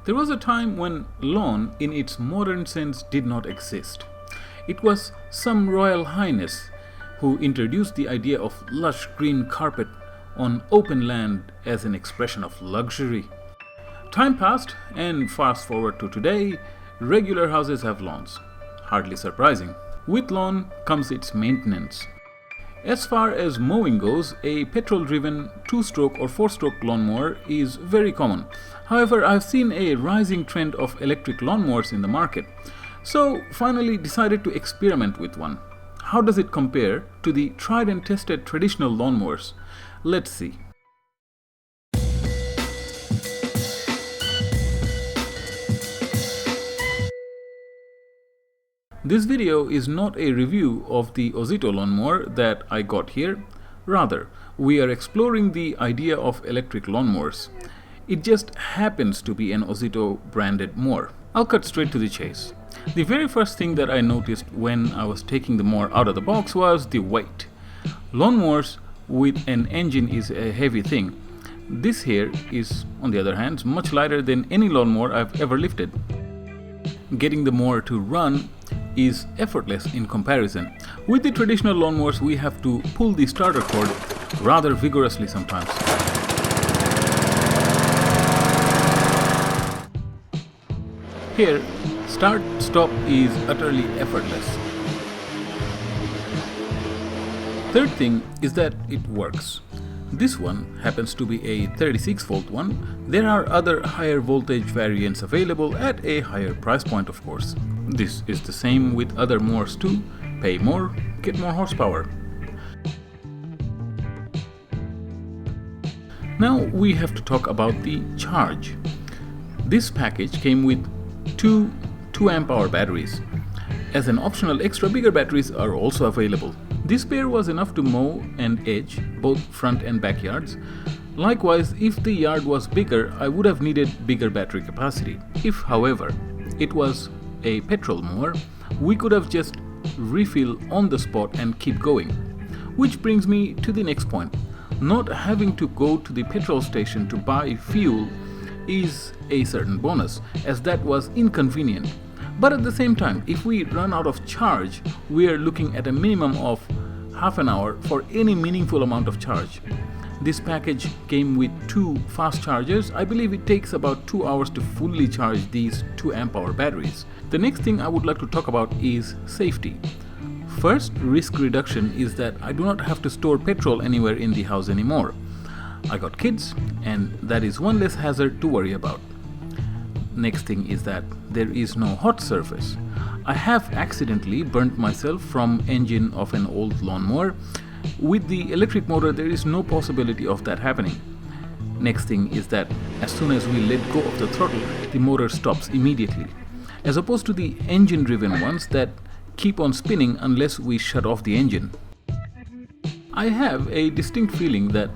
There was a time when lawn in its modern sense did not exist. It was some royal highness who introduced the idea of lush green carpet on open land as an expression of luxury. Time passed, and fast forward to today, regular houses have lawns. Hardly surprising. With lawn comes its maintenance. As far as mowing goes, a petrol-driven 2-stroke or 4-stroke lawnmower is very common. However, I've seen a rising trend of electric lawnmowers in the market, so finally decided to experiment with one. How does it compare to the tried and tested traditional lawnmowers? Let's see. This video is not a review of the Ozito lawnmower that I got here. Rather, we are exploring the idea of electric lawnmowers. It just happens to be an Ozito branded mower. I'll cut straight to the chase. The very first thing that I noticed when I was taking the mower out of the box was the weight. Lawnmowers with an engine is a heavy thing. This here is, on the other hand, much lighter than any lawnmower I've ever lifted. Getting the mower to run is effortless in comparison. With the traditional lawnmowers, we have to pull the starter cord rather vigorously sometimes. Here, start-stop is utterly effortless. Third thing is that it works. This one happens to be a 36-volt one. There are other higher voltage variants available at a higher price point, of course. This is the same with other mowers too. Pay more, get more horsepower. Now we have to talk about the charge. This package came with two 2-amp-hour batteries. As an optional extra, bigger batteries are also available. This pair was enough to mow and edge both front and backyards. Likewise, if the yard was bigger, I would have needed bigger battery capacity. If, however, it was a petrol mower, we could have just refill on the spot and keep going. Which brings me to the next point. Not having to go to the petrol station to buy fuel is a certain bonus, as that was inconvenient. But at the same time, if we run out of charge, we are looking at a minimum of half an hour for any meaningful amount of charge. This package came with 2 fast chargers. I believe it takes about 2 hours to fully charge these 2-amp-hour batteries. The next thing I would like to talk about is safety. First risk reduction is that I do not have to store petrol anywhere in the house anymore. I got kids, and that is one less hazard to worry about. Next thing is that there is no hot surface. I have accidentally burnt myself from engine of an old lawnmower. With the electric motor, there is no possibility of that happening. Next thing is that as soon as we let go of the throttle, the motor stops immediately, as opposed to the engine-driven ones that keep on spinning unless we shut off the engine. I have a distinct feeling that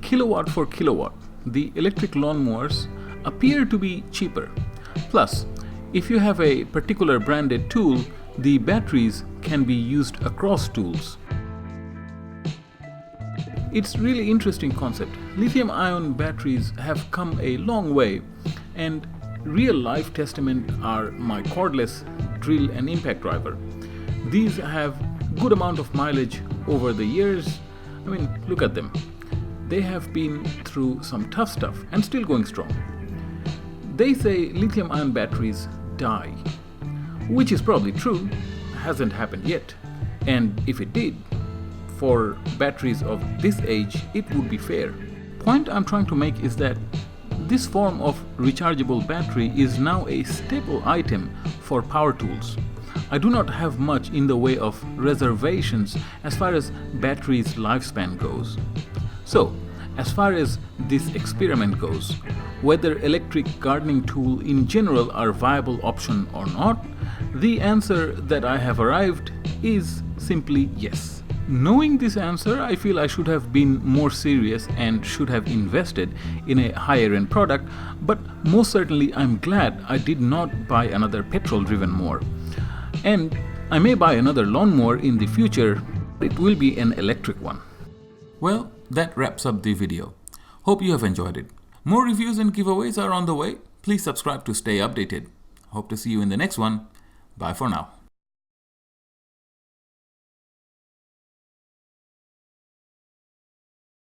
kilowatt for kilowatt, the electric lawnmowers appear to be cheaper. Plus, if you have a particular branded tool, the batteries can be used across tools. It's really interesting concept. Lithium-ion batteries have come a long way, and real-life testament are my cordless drill and impact driver. These have good amount of mileage over the years. I mean, look at them. They have been through some tough stuff and still going strong. They say lithium-ion batteries die, which is probably true, hasn't happened yet. And if it did, for batteries of this age, it would be fair. Point I'm trying to make is that this form of rechargeable battery is now a staple item for power tools. I do not have much in the way of reservations as far as battery's lifespan goes. So, as far as this experiment goes, whether electric gardening tool in general are viable option or not, the answer that I have arrived is simply yes. Knowing this answer, I feel I should have been more serious and should have invested in a higher end product, but most certainly I'm glad I did not buy another petrol-driven mower. And I may buy another lawnmower in the future, but it will be an electric one. Well, that wraps up the video. Hope you have enjoyed it. More reviews and giveaways are on the way. Please subscribe to stay updated. Hope to see you in the next one. Bye for now.